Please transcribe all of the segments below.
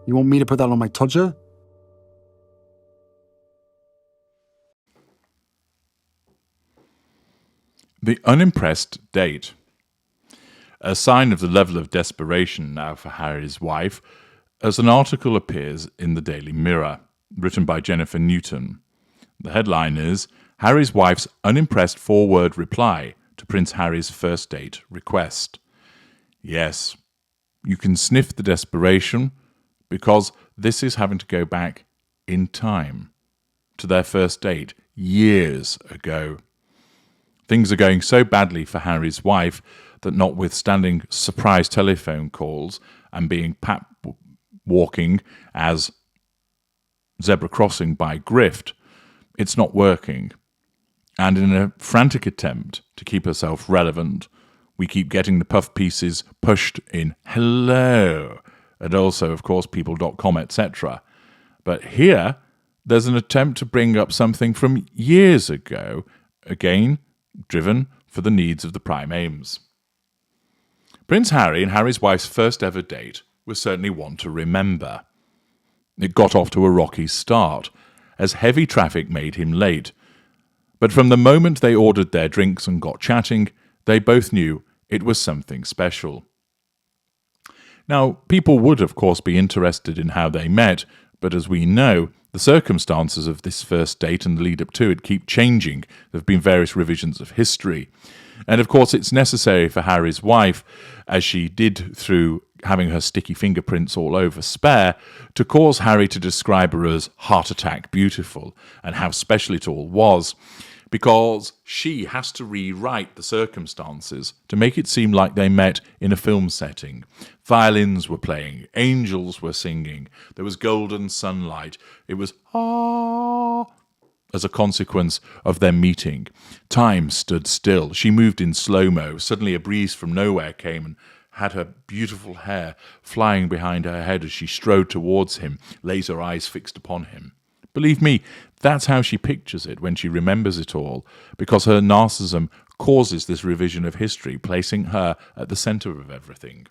You want me to put that on my Tudor? The unimpressed date. A sign of the level of desperation now for Harry's wife, as an article appears in the Daily Mirror, written by Jennifer Newton. The headline is, Harry's wife's unimpressed 4-word reply to Prince Harry's first date request. Yes, you can sniff the desperation, because this is having to go back in time to their first date years ago. Things are going so badly for Harry's wife that, notwithstanding surprise telephone calls and being pat walking as zebra crossing by grift, it's not working. And in a frantic attempt to keep herself relevant, we keep getting the puff pieces pushed in hello, and also, of course, people.com, etc. But here, there's an attempt to bring up something from years ago, again, driven for the needs of the prime aims. Prince Harry and Harry's wife's first ever date was certainly one to remember. It got off to a rocky start, as heavy traffic made him late. But from the moment they ordered their drinks and got chatting, they both knew it was something special. Now, people would, of course, be interested in how they met, but as we know, the circumstances of this first date and the lead up to it keep changing. There have been various revisions of history. And of course, it's necessary for Harry's wife, as she did through having her sticky fingerprints all over Spare, to cause Harry to describe her as heart attack beautiful and how special it all was, because she has to rewrite the circumstances to make it seem like they met in a film setting. Violins were playing, angels were singing, there was golden sunlight, it was ah as a consequence of their meeting. Time stood still, she moved in slow-mo, suddenly a breeze from nowhere came and had her beautiful hair flying behind her head as she strode towards him, laser eyes fixed upon him. Believe me, that's how she pictures it when she remembers it all, because her narcissism causes this revision of history, placing her at the centre of everything.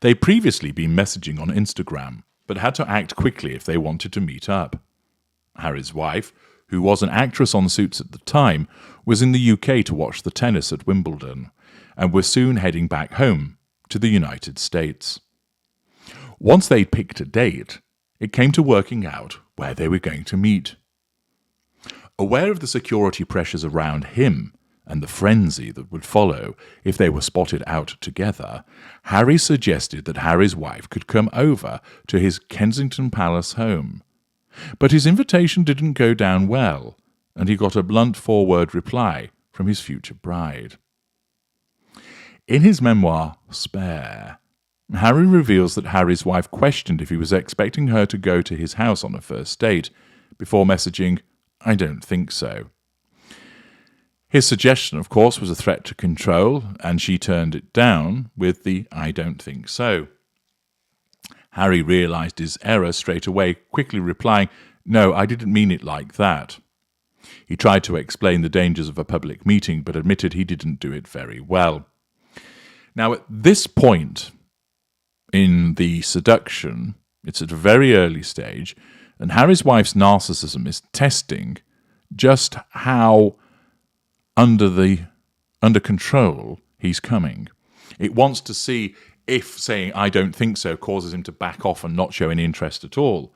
They'd previously been messaging on Instagram, but had to act quickly if they wanted to meet up. Harry's wife, who was an actress on Suits at the time, was in the UK to watch the tennis at Wimbledon, and were soon heading back home to the United States. Once they'd picked a date, it came to working out where they were going to meet. Aware of the security pressures around him and the frenzy that would follow if they were spotted out together, Harry suggested that Harry's wife could come over to his Kensington Palace home. But his invitation didn't go down well, and he got a blunt 4-word reply from his future bride. In his memoir, Spare, Harry reveals that Harry's wife questioned if he was expecting her to go to his house on a first date, before messaging, "I don't think so." His suggestion, of course, was a threat to control, and she turned it down with the "I don't think so." Harry realised his error straight away, quickly replying, "No, I didn't mean it like that." He tried to explain the dangers of a public meeting, but admitted he didn't do it very well. Now, at this point in the seduction, it's at a very early stage, and Harry's wife's narcissism is testing just how under control he's coming. It wants to see if saying "I don't think so" causes him to back off and not show any interest at all,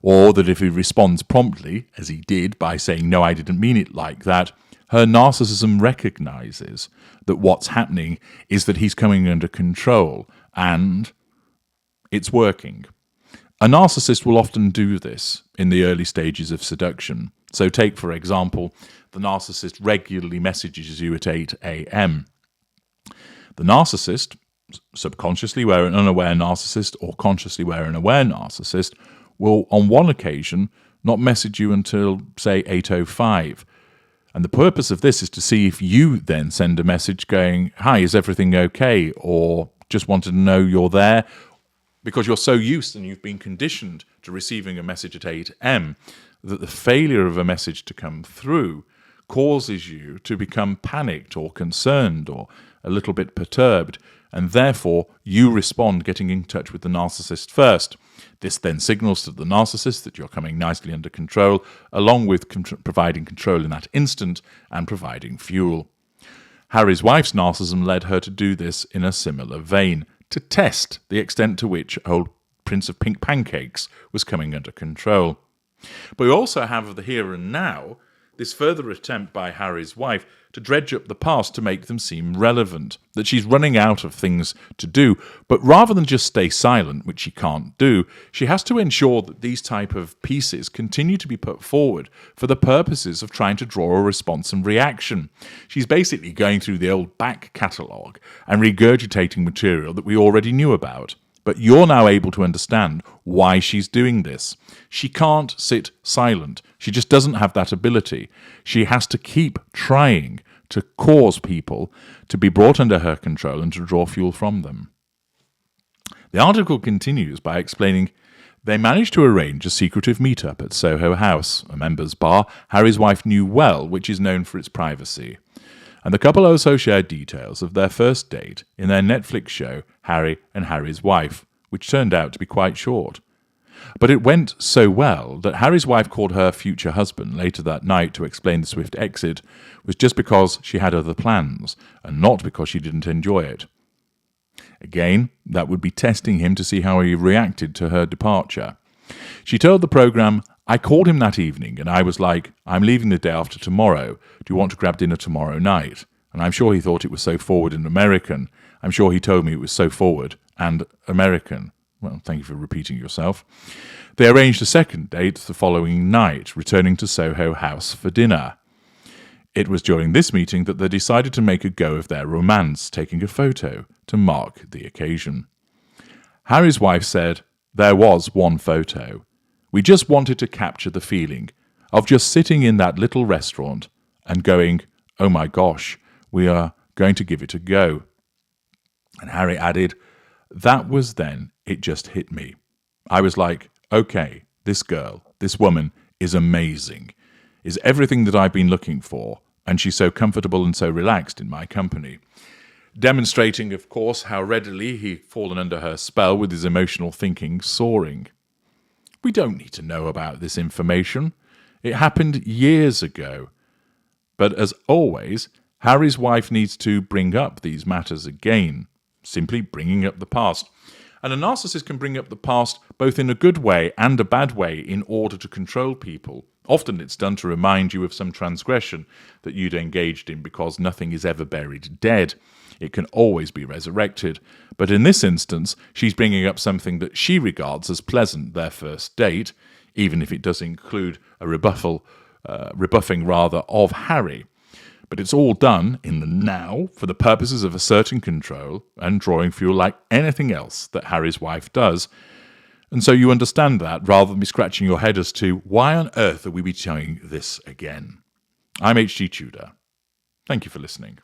or that if he responds promptly, as he did by saying "No, I didn't mean it like that," her narcissism recognizes that what's happening is that he's coming under control, and it's working. A narcissist will often do this in the early stages of seduction. So take, for example, the narcissist regularly messages you at 8 a.m. The narcissist, subconsciously where an unaware narcissist or consciously where an aware narcissist, will on one occasion not message you until, say, 8:05. And the purpose of this is to see if you then send a message going, "Hi, is everything okay?" or "Just wanted to know you're there," because you're so used and you've been conditioned to receiving a message at 8 a.m. that the failure of a message to come through causes you to become panicked or concerned or a little bit perturbed, and therefore you respond getting in touch with the narcissist first. This then signals to the narcissist that you're coming nicely under control, along with providing control in that instant and providing fuel. Harry's wife's narcissism led her to do this in a similar vein, to test the extent to which old Prince of Pink Pancakes was coming under control. But we also have the here and now, this further attempt by Harry's wife to dredge up the past to make them seem relevant, that she's running out of things to do. But rather than just stay silent, which she can't do, she has to ensure that these type of pieces continue to be put forward for the purposes of trying to draw a response and reaction. She's basically going through the old back catalogue and regurgitating material that we already knew about. But you're now able to understand why she's doing this. She can't sit silent. She just doesn't have that ability. She has to keep trying to cause people to be brought under her control and to draw fuel from them. The article continues by explaining they managed to arrange a secretive meet-up at Soho House, a members' bar Harry's wife knew well, which is known for its privacy. And the couple also shared details of their first date in their Netflix show, Harry and Harry's Wife, which turned out to be quite short. But it went so well that Harry's wife called her future husband later that night to explain the swift exit was just because she had other plans, and not because she didn't enjoy it. Again, that would be testing him to see how he reacted to her departure. She told the programme, "I called him that evening and I was like, I'm leaving the day after tomorrow. Do you want to grab dinner tomorrow night?" And I'm sure he thought it was so forward and American. I'm sure he told me it was so forward and American. Well, thank you for repeating yourself. They arranged a second date the following night, returning to Soho House for dinner. It was during this meeting that they decided to make a go of their romance, taking a photo to mark the occasion. Harry's wife said, "There was one photo. We just wanted to capture the feeling of just sitting in that little restaurant and going, oh my gosh, we are going to give it a go." And Harry added, "That was then it just hit me. I was like, okay, this girl, this woman is amazing, is everything that I've been looking for, and she's so comfortable and so relaxed in my company." Demonstrating, of course, how readily he'd fallen under her spell with his emotional thinking soaring. We don't need to know about this information. It happened years ago. But as always, Harry's wife needs to bring up these matters again, simply bringing up the past. And a narcissist can bring up the past both in a good way and a bad way in order to control people. Often it's done to remind you of some transgression that you'd engaged in, because nothing is ever buried dead. It can always be resurrected. But in this instance, she's bringing up something that she regards as pleasant, their first date, even if it does include a rebuffing of Harry. But it's all done in the now for the purposes of asserting control and drawing fuel like anything else that Harry's wife does. And so you understand that rather than be scratching your head as to why on earth are we be showing this again. I'm H.G. Tudor. Thank you for listening.